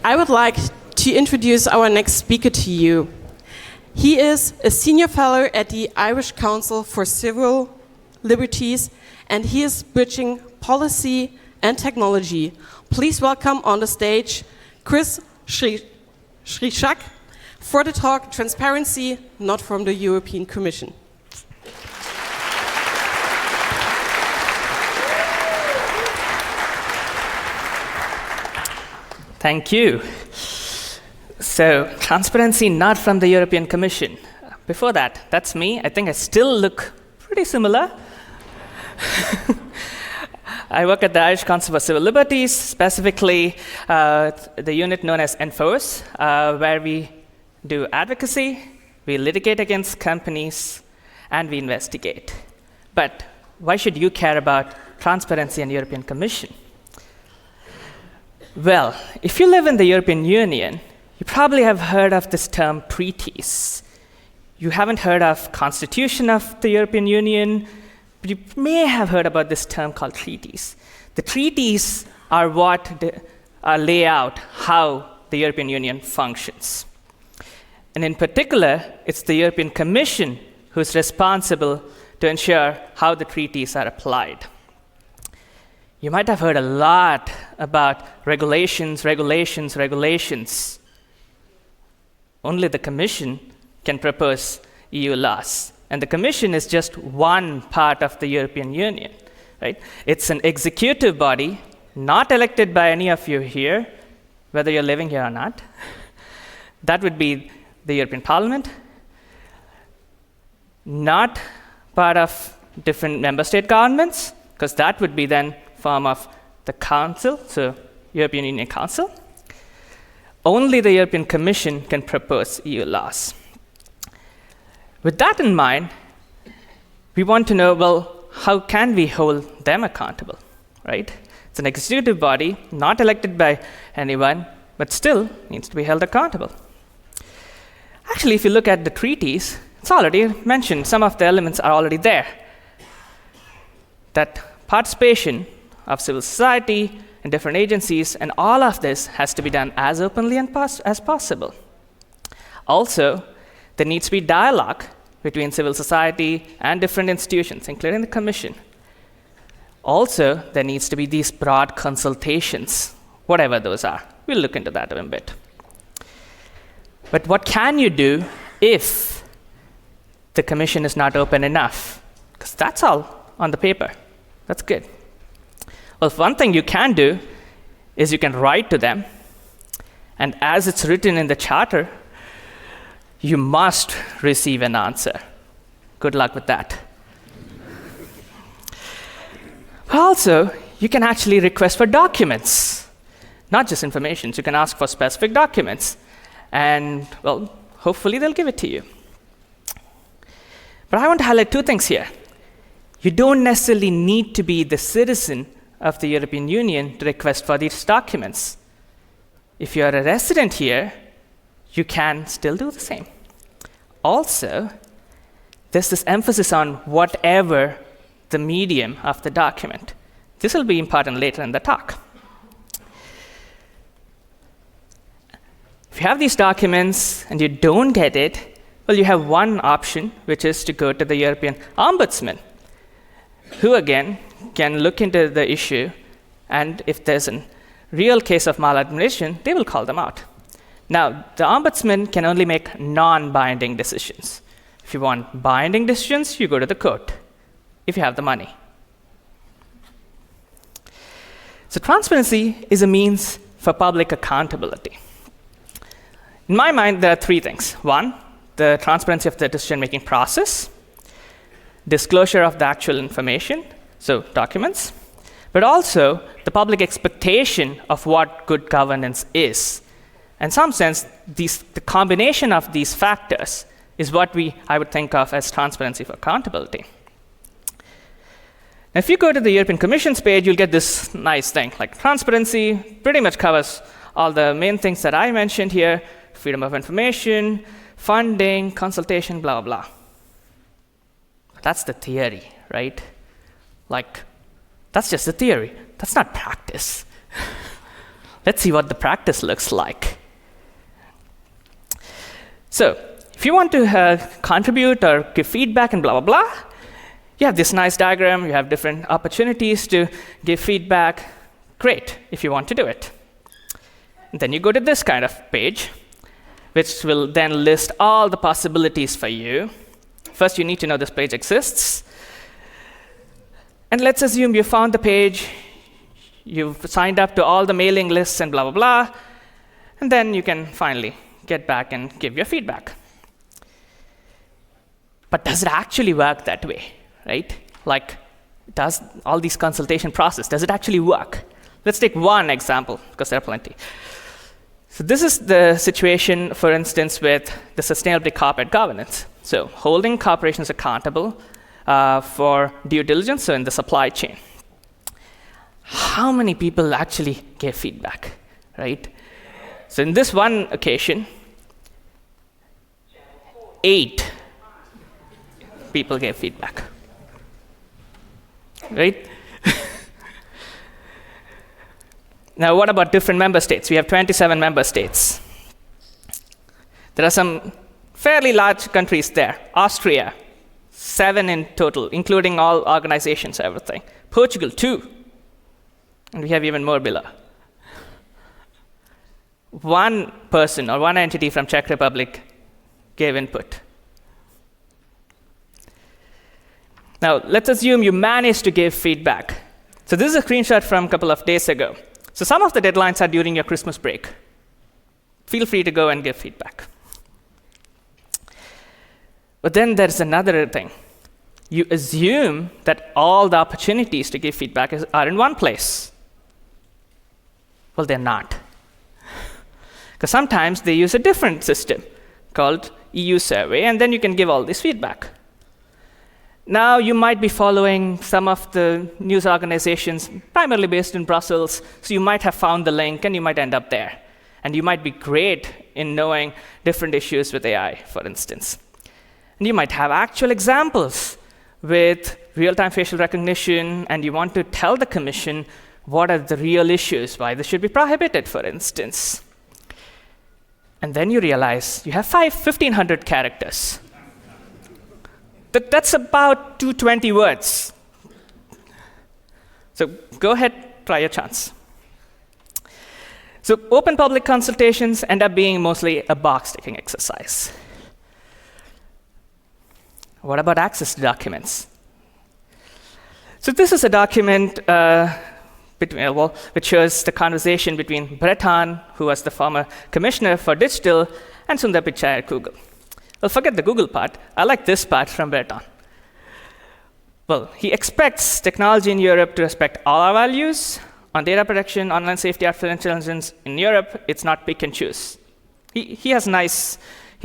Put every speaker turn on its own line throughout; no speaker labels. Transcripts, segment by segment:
I would like to introduce our next speaker to you. He is a senior fellow at the Irish Council for Civil Liberties, and he is bridging policy and technology. Please welcome on the stage Kris Shrishak for the talk Transparency, Not from the European Commission.
Thank you. So, transparency not from the European Commission. Before that, that's me. I think I still look pretty similar. I work at the Irish Council for Civil Liberties, specifically the unit known as Enforce, where we do advocacy, we litigate against companies, and we investigate. But why should you care about transparency and European Commission? Well, if you live in the European Union, you probably have heard of this term treaties. You haven't heard of Constitution of the European Union, but you may have heard about this term called treaties. The treaties are what lay out how the European Union functions. And in particular, it's the European Commission who's responsible to ensure how the treaties are applied. You might have heard a lot about regulations. Only the Commission can propose EU laws. And the Commission is just one part of the European Union, right? It's an executive body, not elected by any of you here, whether you're living here or not. That would be the European Parliament, not part of different member state governments, because that would be then form of the Council, so European Union Council. Only the European Commission can propose EU laws. With that in mind, we want to know, well, how can we hold them accountable, right? It's an executive body, not elected by anyone, but still needs to be held accountable. Actually, if you look at the treaties, it's already mentioned. Some of the elements are already there. That participation of civil society and different agencies, and all of this has to be done as openly as possible. Also, there needs to be dialogue between civil society and different institutions, including the Commission. Also, there needs to be these broad consultations, whatever those are. We'll look into that in a bit. But what can you do if the Commission is not open enough? Because that's all on the paper. That's good. Well, one thing you can do is you can write to them, and as it's written in the charter, you must receive an answer. Good luck with that. Also, you can actually request for documents, not just information. You can ask for specific documents, and, well, hopefully they'll give it to you. But I want to highlight two things here. You don't necessarily need to be the citizen of the European Union to request for these documents. If you're a resident here, you can still do the same. Also, there's this emphasis on whatever the medium of the document. This will be important later in the talk. If you have these documents and you don't get it, well, you have one option, which is to go to the European Ombudsman, who again can look into the issue, and if there's a real case of maladministration, they will call them out. Now, the Ombudsman can only make non-binding decisions. If you want binding decisions, you go to the court, if you have the money. So transparency is a means for public accountability. In my mind, there are three things. One, the transparency of the decision-making process, disclosure of the actual information, so documents, but also the public expectation of what good governance is. In some sense, the combination of these factors is what I would think of as transparency for accountability. Now, if you go to the European Commission's page, you'll get this nice thing, like transparency pretty much covers all the main things that I mentioned here: freedom of information, funding, consultation, blah, blah. That's the theory, right? Like, that's just the theory. That's not practice. Let's see what the practice looks like. So if you want to contribute or give feedback and blah, blah, blah, you have this nice diagram. You have different opportunities to give feedback. Great, if you want to do it. And then you go to this kind of page, which will then list all the possibilities for you. First, you need to know this page exists. And let's assume you found the page, you've signed up to all the mailing lists and blah, blah, blah, and then you can finally get back and give your feedback. But does it actually work that way, right? Like, does all these consultation process, does it actually work? Let's take one example, because there are plenty. So this is the situation, for instance, with the sustainability corporate governance. So holding corporations accountable for due diligence, so in the supply chain. How many people actually gave feedback, right? So in this one occasion, 8 people gave feedback, right? Now, what about different member states? We have 27 member states. There are some fairly large countries there. Austria, 7 in total, including all organizations, everything. Portugal, 2. And we have even more below. One person or one entity from Czech Republic gave input. Now, let's assume you managed to give feedback. So this is a screenshot from a couple of days ago. So some of the deadlines are during your Christmas break. Feel free to go and give feedback. But then there's another thing. You assume that all the opportunities to give feedback are in one place. Well, they're not. Because sometimes they use a different system called EU survey, and then you can give all this feedback. Now, you might be following some of the news organizations, primarily based in Brussels, so you might have found the link, and you might end up there. And you might be great in knowing different issues with AI, for instance. And you might have actual examples with real-time facial recognition, and you want to tell the Commission what are the real issues, why this should be prohibited, for instance. And then you realize you have 1,500 characters. That's about 220 words. So go ahead, try your chance. So open public consultations end up being mostly a box-ticking exercise. What about access to documents? So this is a document which shows the conversation between Breton, who was the former commissioner for digital, and Sundar Pichai at Google. Well, forget the Google part. I like this part from Breton. Well, he expects technology in Europe to respect all our values. On data protection, online safety, artificial intelligence, in Europe, it's not pick and choose. He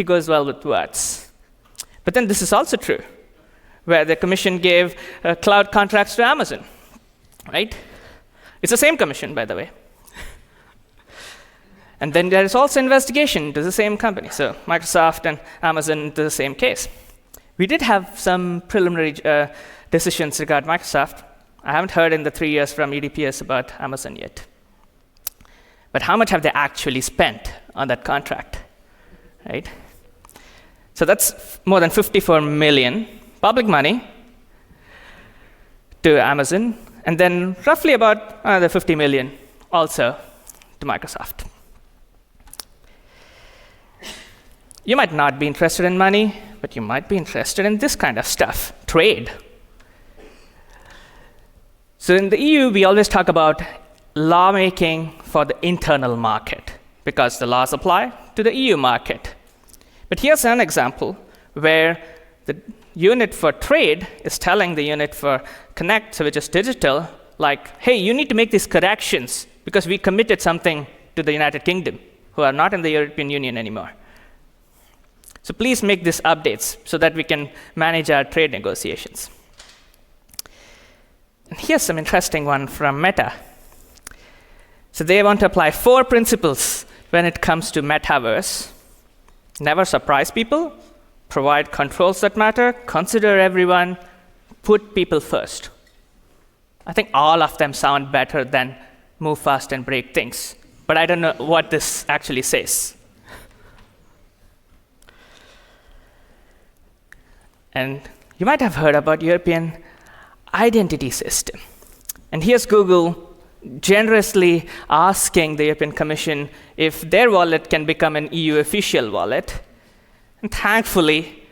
goes well with words. But then this is also true, where the Commission gave cloud contracts to Amazon, right? It's the same Commission, by the way. And then there is also investigation into the same company. So Microsoft and Amazon into the same case. We did have some preliminary decisions regarding Microsoft. I haven't heard in the 3 years from EDPS about Amazon yet. But how much have they actually spent on that contract, right? So that's more than 54 million public money to Amazon, and then roughly about another 50 million also to Microsoft. You might not be interested in money, but you might be interested in this kind of stuff, trade. So in the EU, we always talk about lawmaking for the internal market, because the laws apply to the EU market. But here's an example where the unit for trade is telling the unit for Connect, so which is digital, like, hey, you need to make these corrections because we committed something to the United Kingdom, who are not in the European Union anymore. So please make these updates so that we can manage our trade negotiations. And here's some interesting one from Meta. So they want to apply 4 principles when it comes to metaverse. Never surprise people, provide controls that matter, consider everyone, put people first. I think all of them sound better than move fast and break things. but I don't know what this actually says. And you might have heard about European identity system. And here's Google generously asking the European Commission if their wallet can become an EU official wallet. And thankfully,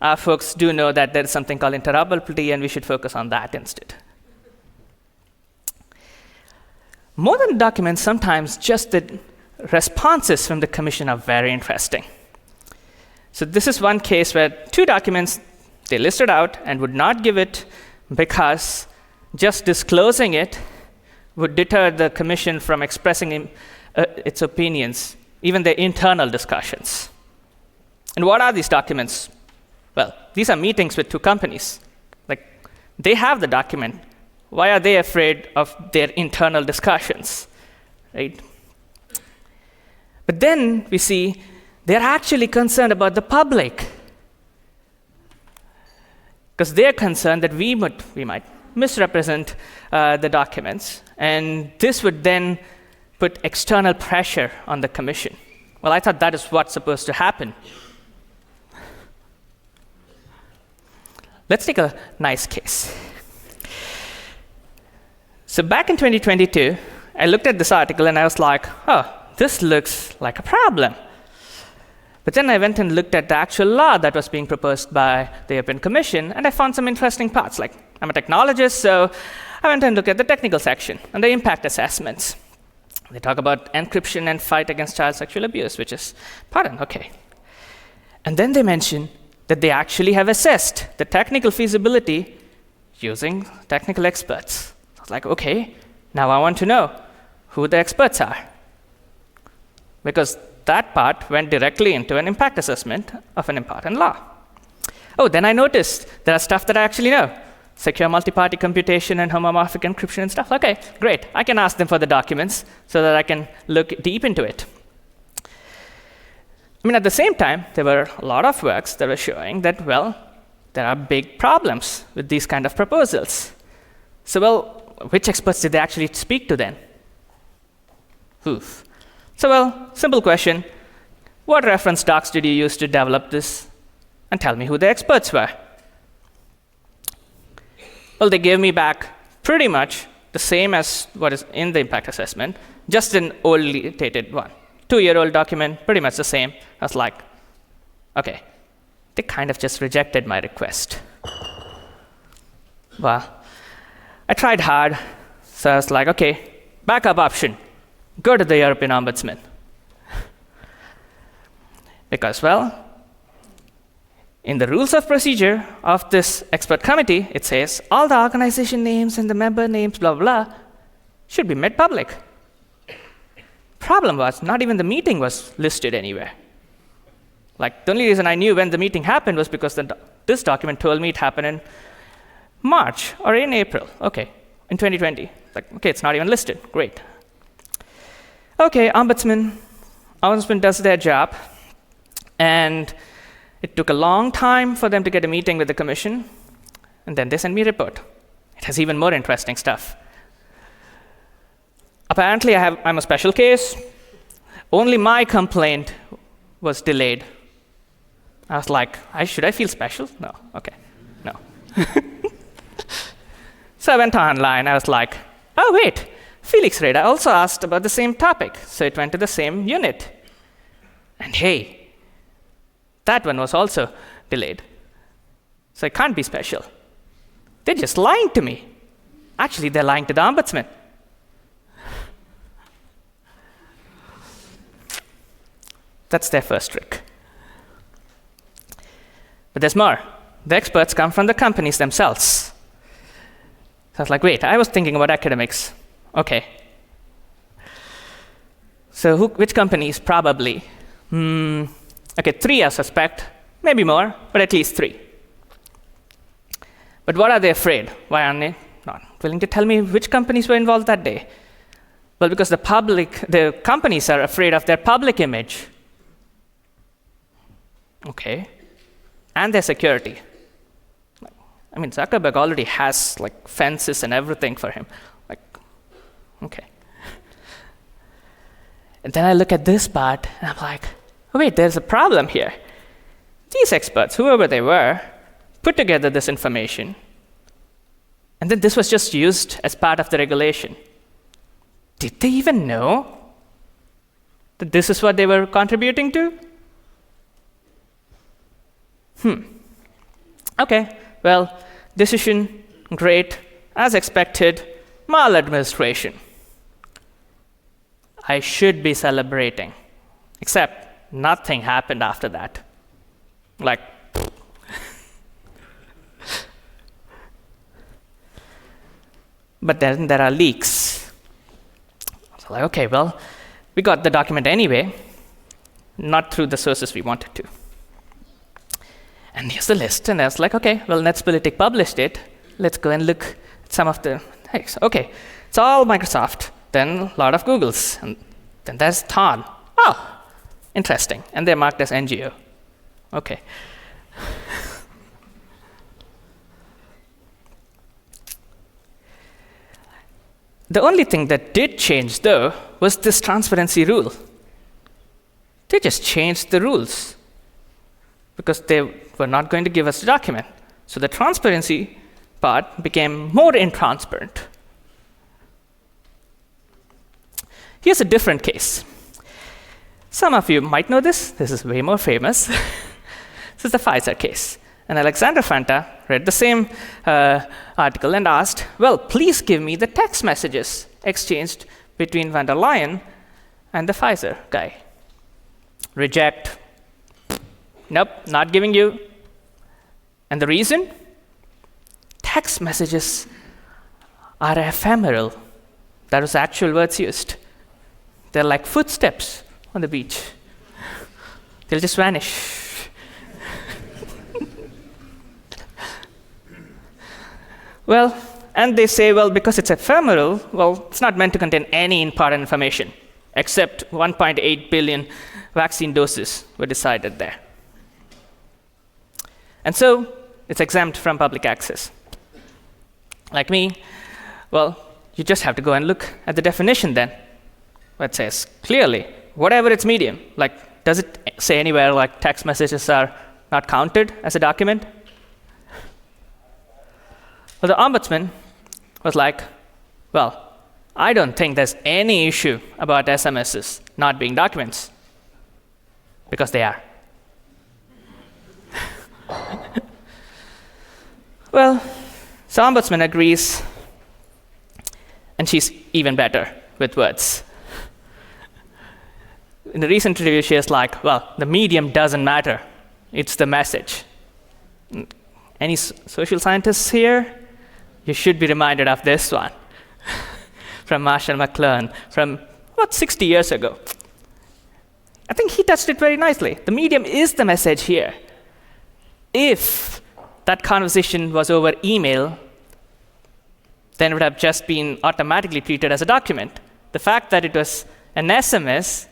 our folks do know that there is something called interoperability, and we should focus on that instead. More than documents, sometimes just the responses from the Commission are very interesting. So this is one case where 2 documents, they listed out and would not give it because just disclosing it would deter the Commission from expressing its opinions, even their internal discussions. And what are these documents? Well, these are meetings with 2 companies. Like, they have the document. Why are they afraid of their internal discussions, right? But then we see they're actually concerned about the public, because they're concerned that we might misrepresent the documents, and this would then put external pressure on the Commission. Well, I thought that is what's supposed to happen. Let's take a nice case. So back in 2022, I looked at this article and I was like, oh, this looks like a problem. But then I went and looked at the actual law that was being proposed by the European Commission, and I found some interesting parts. Like, I'm a technologist, so I went and looked at the technical section and the impact assessments. They talk about encryption and fight against child sexual abuse, which is important, okay. And then they mention that they actually have assessed the technical feasibility using technical experts. I was like, okay, now I want to know who the experts are, because that part went directly into an impact assessment of an important law. Oh, then I noticed there are stuff that I actually know. Secure multi-party computation and homomorphic encryption and stuff. Okay, great. I can ask them for the documents so that I can look deep into it. I mean, at the same time, there were a lot of works that were showing that, well, there are big problems with these kind of proposals. So, well, which experts did they actually speak to then? Oof. So, well, simple question. What reference docs did you use to develop this? And tell me who the experts were. Well, they gave me back pretty much the same as what is in the impact assessment, just an old dated one. 2-year-old document, pretty much the same. I was like, okay, they kind of just rejected my request. Well, I tried hard, so I was like, okay, backup option, go to the European Ombudsman. Because, well, in the rules of procedure of this expert committee, it says all the organization names and the member names, blah, blah, blah, should be made public. Problem was, not even the meeting was listed anywhere. Like, the only reason I knew when the meeting happened was because this document told me it happened in March or in April. Okay, in 2020. Like, okay, it's not even listed. Great. Okay, Ombudsman does their job, and it took a long time for them to get a meeting with the Commission, and then they sent me a report. It has even more interesting stuff. Apparently, I'm a special case. Only my complaint was delayed. I was like, should I feel special? No, okay, no. So I went online. I was like, oh, wait, Felix Reda also asked about the same topic, so it went to the same unit. And hey, that one was also delayed. So it can't be special. They're just lying to me. Actually, they're lying to the Ombudsman. That's their first trick. But there's more. The experts come from the companies themselves. So I was like, wait, I was thinking about academics. Okay. So which companies? Probably. Okay, 3 I suspect. Maybe more, but at least 3. But what are they afraid? Why aren't they not willing to tell me which companies were involved that day? Well, because the companies are afraid of their public image. Okay. And their security. I mean, Zuckerberg already has like fences and everything for him. Like, okay. And then I look at this part, and I'm like, oh, wait, there's a problem here. These experts, whoever they were, put together this information, and then this was just used as part of the regulation. Did they even know that this is what they were contributing to? Okay, well, decision, great, as expected, maladministration. I should be celebrating, except nothing happened after that. Like, but then there are leaks. So like, okay, well, we got the document anyway, not through the sources we wanted to. And here's the list, and I was like, okay, well, Netspolitic published it. Let's go and look at some of the things. Okay, it's all Microsoft, then a lot of Google's, and then there's Thorn. Oh, interesting, and they're marked as NGO. Okay. The only thing that did change, though, was this transparency rule. They just changed the rules because they were not going to give us the document. So the transparency part became more intransparent. Here's a different case. Some of you might know this. This is way more famous. This is the Pfizer case. And Alexander Fanta read the same article and asked, well, please give me the text messages exchanged between van der Leyen and the Pfizer guy. Reject. Nope, not giving you. And the reason? Text messages are ephemeral. That was the actual words used. They're like footsteps on the beach. They'll just vanish. Well, and they say, well, because it's ephemeral, well, it's not meant to contain any important information, except 1.8 billion vaccine doses were decided there. And so it's exempt from public access. Like me, well, you just have to go and look at the definition then. It says clearly, whatever its medium, like, does it say anywhere like text messages are not counted as a document? Well, the Ombudsman was like, well, I don't think there's any issue about SMSs not being documents, because they are. Well, so Ombudsman agrees, and she's even better with words. In the recent review, she is like, well, the medium doesn't matter. It's the message. Any social scientists here? You should be reminded of this one from Marshall McLuhan from about 60 years ago. I think he touched it very nicely. The medium is the message here. If that conversation was over email, then it would have just been automatically treated as a document. The fact that it was an SMS,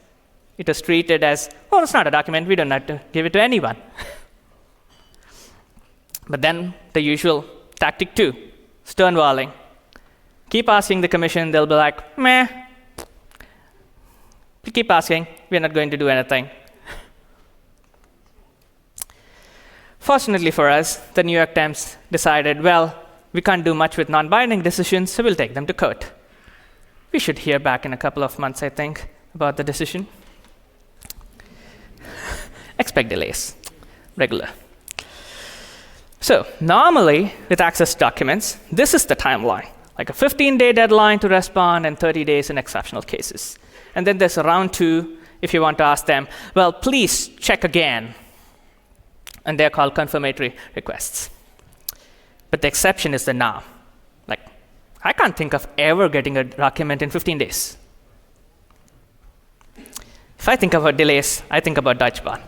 it was treated as, oh, it's not a document, we don't have to give it to anyone. But then the usual tactic 2. Stonewalling. Keep asking the commission, they'll be like, meh. We keep asking, we're not going to do anything. Fortunately for us, the New York Times decided, well, we can't do much with non-binding decisions, so we'll take them to court. We should hear back in a couple of months, I think, about the decision. Expect delays. Regular. So normally, with access documents, this is the timeline, like a 15-day deadline to respond and 30 days in exceptional cases. And then there's a round 2 if you want to ask them, well, please check again. And they're called confirmatory requests. But the exception is the now. Like, I can't think of ever getting a document in 15 days. If I think about delays, I think about Deutsche Bahn.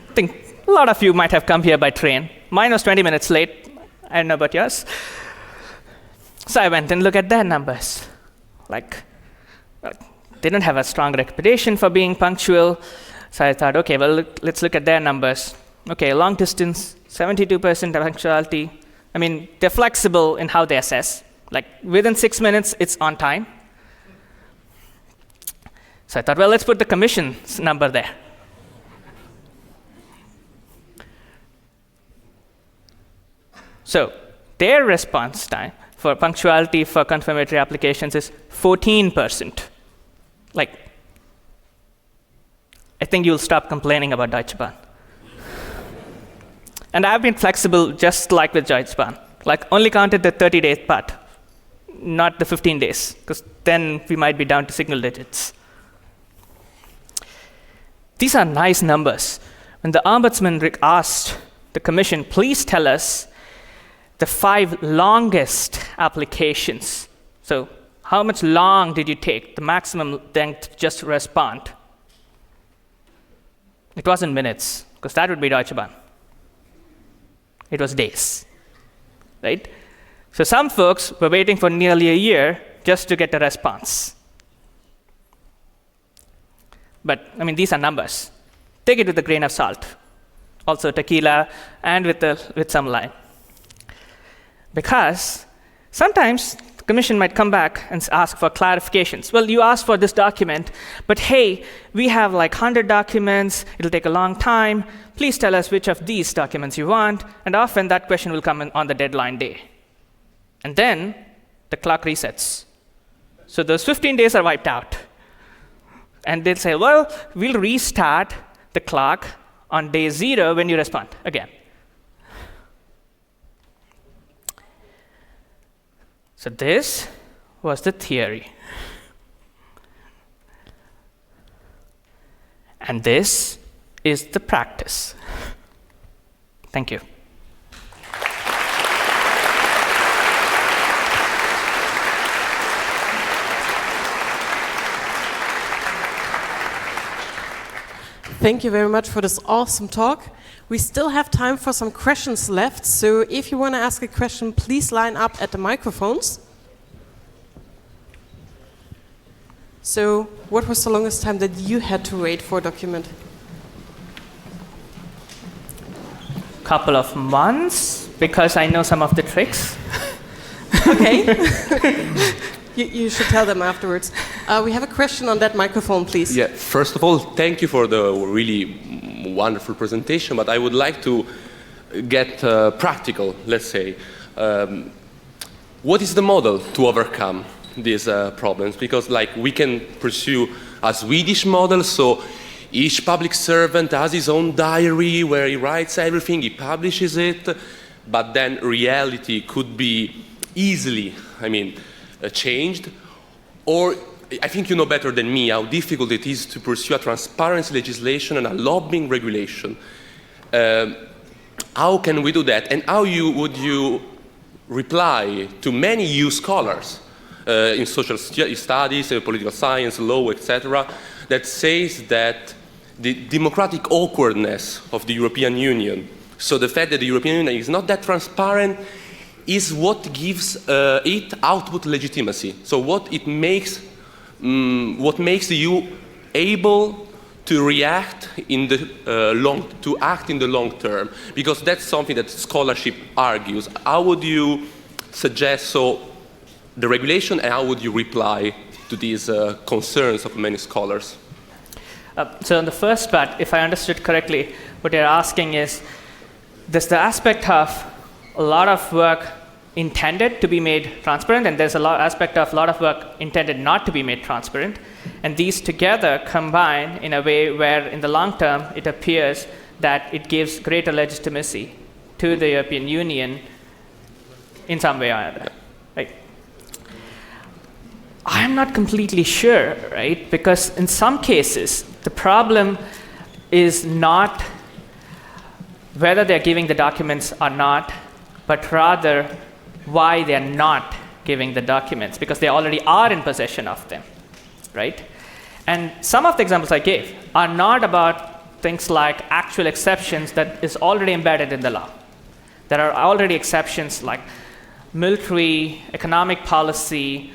I think a lot of you might have come here by train. Mine was 20 minutes late. I don't know about yours. So I went and looked at their numbers. Like, they don't have a strong reputation for being punctual. So I thought, okay, well, let's look at their numbers. Okay, long distance, 72% punctuality. I mean, they're flexible in how they assess. Like within 6 minutes, it's on time. So I thought, well, let's put the commission's number there. So their response time for punctuality for confirmatory applications is 14%. Like, I think you'll stop complaining about Deutsche Bahn. And I've been flexible just like with Deutsche Bahn. Like, only counted the 30-day part, not the 15 days, because then we might be down to single digits. These are nice numbers. When the Ombudsman asked the Commission, please tell us the 5 longest applications. So how much long did you take, the maximum length, to just respond? It wasn't minutes, because that would be Deutsche Bahn. It was days, right? So some folks were waiting for nearly a year just to get a response. But, I mean, these are numbers. Take it with a grain of salt. Also tequila, and with some lime. Because sometimes the Commission might come back and ask for clarifications. Well, you asked for this document, but hey, we have like 100 documents. It'll take a long time. Please tell us which of these documents you want. And often that question will come in on the deadline day. And then the clock resets. So those 15 days are wiped out. And they'll say, well, we'll restart the clock on day 0 when you respond again. So this was the theory. And this is the practice. Thank you.
Thank you very much for this awesome talk. We still have time for some questions left, so if you want to ask a question, please line up at the microphones. So, what was the longest time that you had to wait for a document?
Couple of months, because I know some of the tricks.
Okay. You should tell them afterwards. We have a question on that microphone, please.
Yeah, first of all, thank you for the really wonderful presentation, but I would like to get practical, let's say. What is the model to overcome these problems? Because like we can pursue a Swedish model, so each public servant has his own diary where he writes everything, he publishes it, but then reality could be easily, changed. Or I think you know better than me how difficult it is to pursue a transparency legislation and a lobbying regulation. How can we do that? And how would you reply to many EU scholars in social studies, political science, law, etc., that says that the democratic awkwardness of the European Union, so the fact that the European Union is not that transparent, is what gives it output legitimacy. So what makes the EU able to react in the act in the long term, because that's something that scholarship argues. How would you suggest the regulation, and how would you reply to these concerns of many scholars?
So on the first part, if I understood correctly, what you're asking is, there's the aspect of a lot of work intended to be made transparent, and there's aspect of a lot of work intended not to be made transparent, and these together combine in a way where in the long term it appears that it gives greater legitimacy to the European Union in some way or other. Right? I'm not completely sure, right? Because in some cases the problem is not whether they're giving the documents or not, but rather why they're not giving the documents, because they already are in possession of them, right? And some of the examples I gave are not about things like actual exceptions that is already embedded in the law. There are already exceptions like military, economic policy,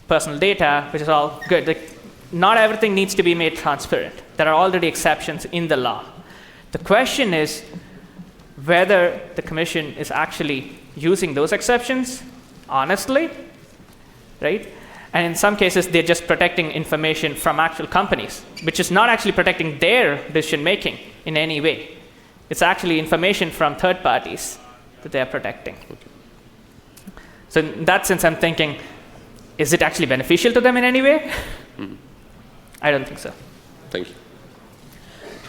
personal data, which is all good. Not everything needs to be made transparent. There are already exceptions in the law. The question is whether the Commission is actually using those exceptions honestly, right? And in some cases, they're just protecting information from actual companies, which is not actually protecting their decision making in any way. It's actually information from third parties that they're protecting. So in that sense, I'm thinking, is it actually beneficial to them in any way? I don't think so.
Thank you.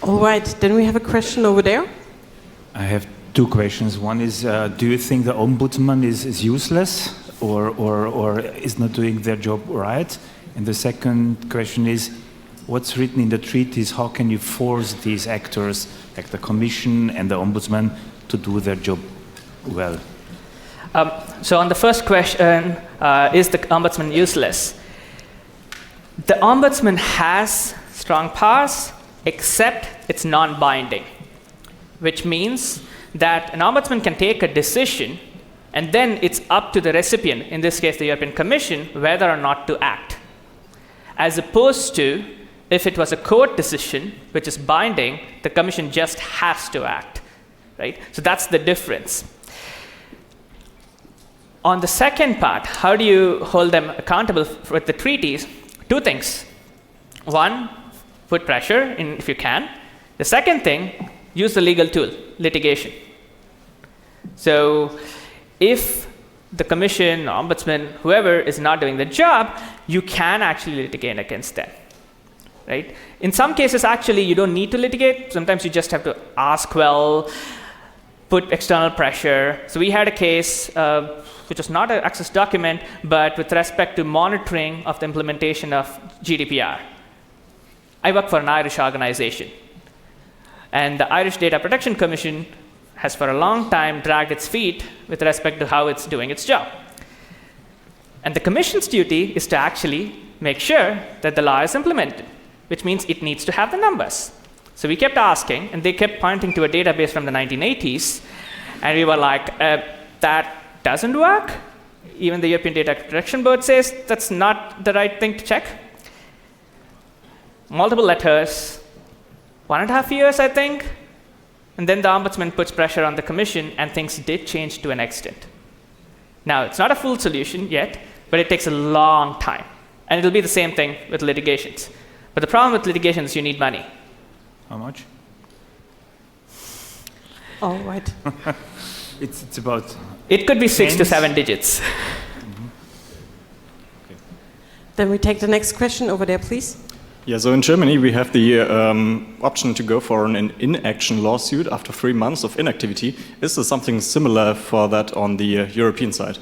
All right, then we have a question over there.
I have two questions. One is, do you think the ombudsman is useless or is not doing their job right? And the second question is, what's written in the treaties, how can you force these actors, like the Commission and the ombudsman, to do their job well?
So on the first question, is the ombudsman useless? The ombudsman has strong powers, except it's non-binding, which means that an ombudsman can take a decision and then it's up to the recipient, in this case the European Commission, whether or not to act. As opposed to, if it was a court decision, which is binding, the Commission just has to act, right? So that's the difference. On the second part, how do you hold them accountable with the treaties? Two things. One, put pressure in if you can. The second thing, use the legal tool, litigation. So if the Commission, Ombudsman, whoever is not doing the job, you can actually litigate against them, right? In some cases, actually, you don't need to litigate. Sometimes you just have to ask well, put external pressure. So we had a case, which was not an access document, but with respect to monitoring of the implementation of GDPR. I work for an Irish organization. And the Irish Data Protection Commission has for a long time dragged its feet with respect to how it's doing its job. And the Commission's duty is to actually make sure that the law is implemented, which means it needs to have the numbers. So we kept asking, and they kept pointing to a database from the 1980s, and we were like, that doesn't work. Even the European Data Protection Board says that's not the right thing to check. Multiple letters, 1.5 years, I think. And then the Ombudsman puts pressure on the Commission, and things did change to an extent. Now, it's not a full solution yet, but it takes a long time. And it'll be the same thing with litigations. But the problem with litigations is you need money.
How much?
All right.
It's about...
It could be 6 to 7 digits.
Okay.
Then we take the next question over there, please.
Yeah, so in Germany we have the option to go for an inaction lawsuit after 3 months of inactivity. Is there something similar for that on the European side?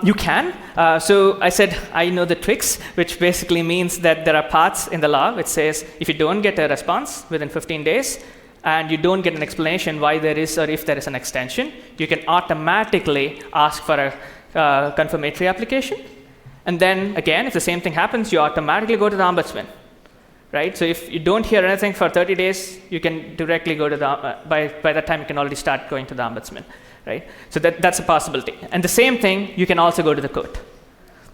You can. So I said I know the tricks, which basically means that there are parts in the law which says if you don't get a response within 15 days and you don't get an explanation why there is or if there is an extension, you can automatically ask for a confirmatory application. And then again, if the same thing happens, you automatically go to the Ombudsman, right? So if you don't hear anything for 30 days, you can directly go to the, by that time you can already start going to the Ombudsman, right? So that's a possibility. And the same thing, you can also go to the court.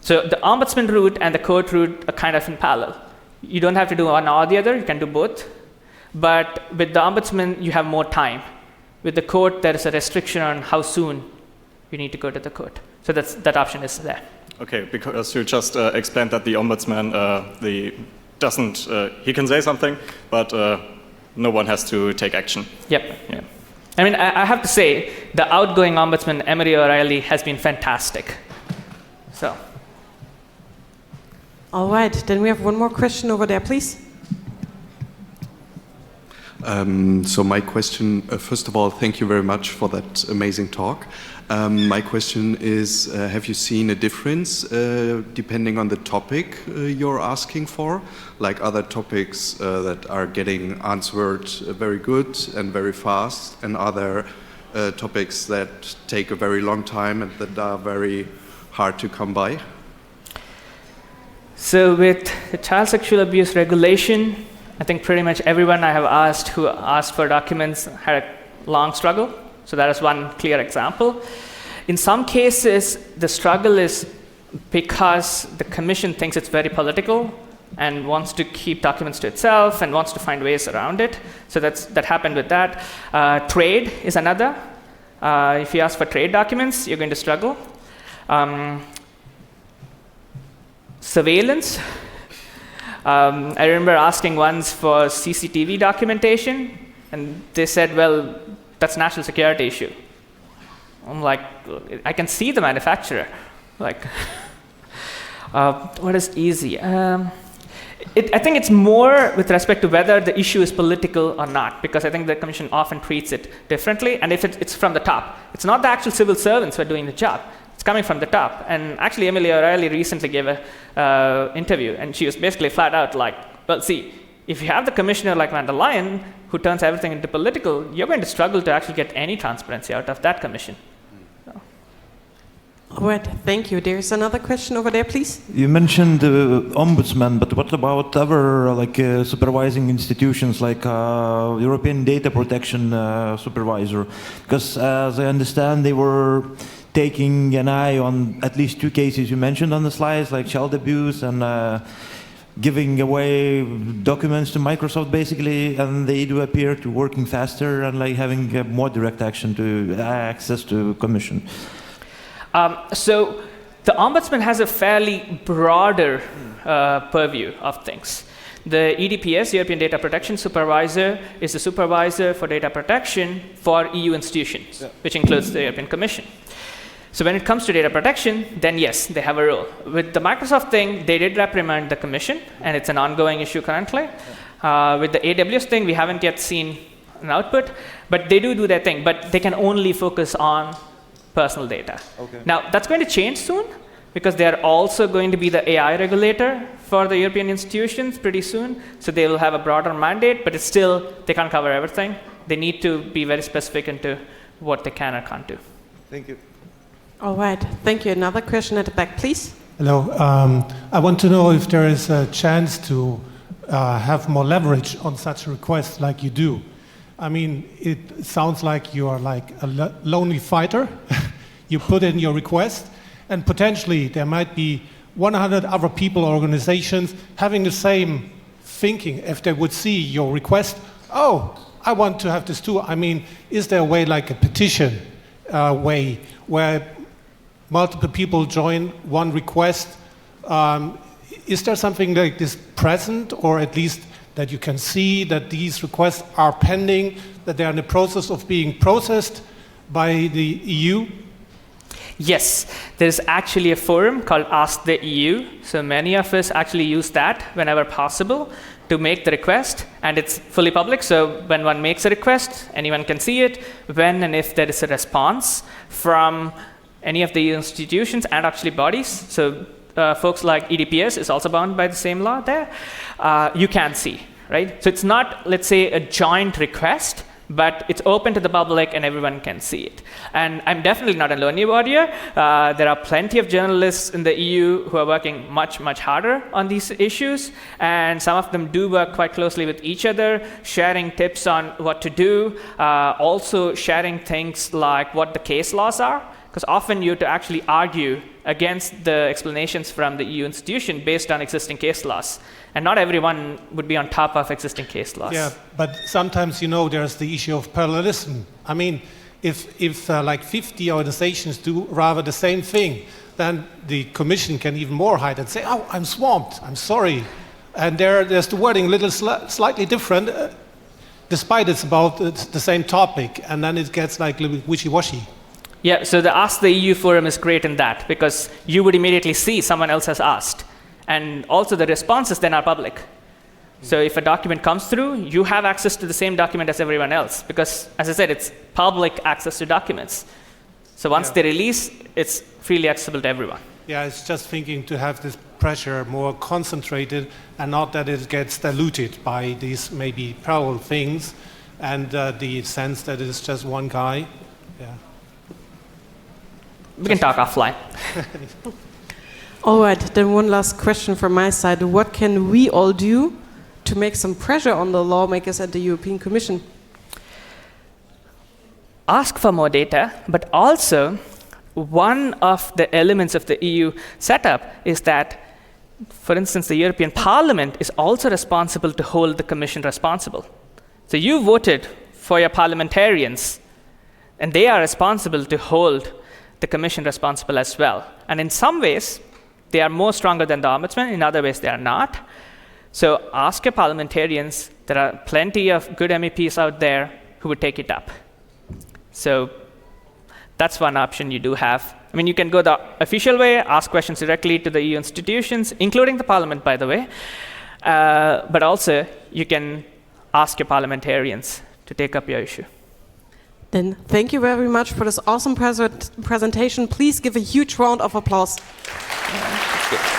So the Ombudsman route and the court route are kind of in parallel. You don't have to do one or the other, you can do both. But with the Ombudsman, you have more time. With the court, there is a restriction on how soon you need to go to the court. So that option is there.
Okay, because you just explained that the Ombudsman, he can say something, but no one has to take action.
Yep. Yeah. I mean, I have to say, the outgoing Ombudsman, Emery O'Reilly, has been fantastic. So.
All right, then we have one more question over there, please.
So my question, first of all, thank you very much for that amazing talk. My question is, have you seen a difference depending on the topic you're asking for? Like other topics that are getting answered very good and very fast, and other topics that take a very long time and that are very hard to come by?
So with the child sexual abuse regulation, I think pretty much everyone I have asked who asked for documents had a long struggle. So that is one clear example. In some cases, the struggle is because the Commission thinks it's very political and wants to keep documents to itself and wants to find ways around it. So that happened with that. Trade is another. If you ask for trade documents, you're going to struggle. Surveillance. I remember asking once for CCTV documentation, and they said, well, that's a national security issue. I'm like, I can see the manufacturer. Like, what is easy? I think it's more with respect to whether the issue is political or not, because I think the Commission often treats it differently, and if it's from the top. It's not the actual civil servants who are doing the job. It's coming from the top. And actually, Emily O'Reilly recently gave an interview, and she was basically flat out like, well, see, if you have the commissioner like van der Leyen, who turns everything into political, you're going to struggle to actually get any transparency out of that commission.
All right, thank you. There's another question over there, please.
You mentioned the ombudsman, but what about other supervising institutions like European data protection supervisor? Because as I understand, they were taking an eye on at least 2 cases you mentioned on the slides, like child abuse and giving away documents to Microsoft, basically, and they do appear to working faster and like having more direct action to access to Commission.
So the Ombudsman has a fairly broader purview of things. The EDPS, European Data Protection Supervisor, is the supervisor for data protection for EU institutions, which includes the European Commission. So when it comes to data protection, then yes, they have a role. With the Microsoft thing, they did reprimand the Commission, and it's an ongoing issue currently. With the AWS thing, we haven't yet seen an output, but they do their thing, but they can only focus on personal data. Okay. Now, that's going to change soon, because they are also going to be the AI regulator for the European institutions pretty soon, so they will have a broader mandate, but it's still, they can't cover everything. They need to be very specific into what they can or can't do.
Thank you.
All right, thank you. Another question at the back, please.
Hello. I want to know if there is a chance to have more leverage on such requests like you do. I mean, it sounds like you are like a lonely fighter. You put in your request, and potentially there might be 100 other people or organizations having the same thinking. If they would see your request, oh, I want to have this too. I mean, is there a way like a petition way where multiple people join one request? Is there something like this present, or at least that you can see that these requests are pending, that they are in the process of being processed by the EU?
Yes, there's actually a forum called Ask the EU. So many of us actually use that whenever possible to make the request, and it's fully public. So when one makes a request, anyone can see it. When and if there is a response from any of the institutions and actually bodies, so folks like EDPS is also bound by the same law there, you can see, right? So it's not, let's say, a joint request, but it's open to the public and everyone can see it. And I'm definitely not a lonely warrior. There are plenty of journalists in the EU who are working much, much harder on these issues, and some of them do work quite closely with each other, sharing tips on what to do, also sharing things like what the case laws are, because often you have to actually argue against the explanations from the EU institution based on existing case laws. And not everyone would be on top of existing case laws.
Yeah, but sometimes, you know, there's the issue of parallelism. I mean, if like 50 organizations do rather the same thing, then the Commission can even more hide and say, oh, I'm swamped, I'm sorry. And there's the wording a little slightly different, despite it's about the same topic, and then it gets like a little bit wishy-washy.
Yeah, so the Ask the EU forum is great in that, because you would immediately see someone else has asked. And also the responses then are public. So if a document comes through, you have access to the same document as everyone else, because, as I said, it's public access to documents. So once they release, it's freely accessible to everyone.
Yeah, it's just thinking to have this pressure more concentrated, and not that it gets diluted by these maybe parallel things, and the sense that it's just one guy. Yeah.
We can talk offline.
All right, then one last question from my side. What can we all do to make some pressure on the lawmakers at the European Commission?
Ask for more data, but also one of the elements of the EU setup is that, for instance, the European Parliament is also responsible to hold the Commission responsible. So you voted for your parliamentarians, and they are responsible to hold the Commission responsible as well. And in some ways, they are more stronger than the Ombudsman. In other ways, they are not. So ask your parliamentarians. There are plenty of good MEPs out there who would take it up. So that's one option you do have. I mean, you can go the official way, ask questions directly to the EU institutions, including the Parliament, by the way. But also, you can ask your parliamentarians to take up your issue.
Then thank you very much for this awesome presentation. Please give a huge round of applause.
Good.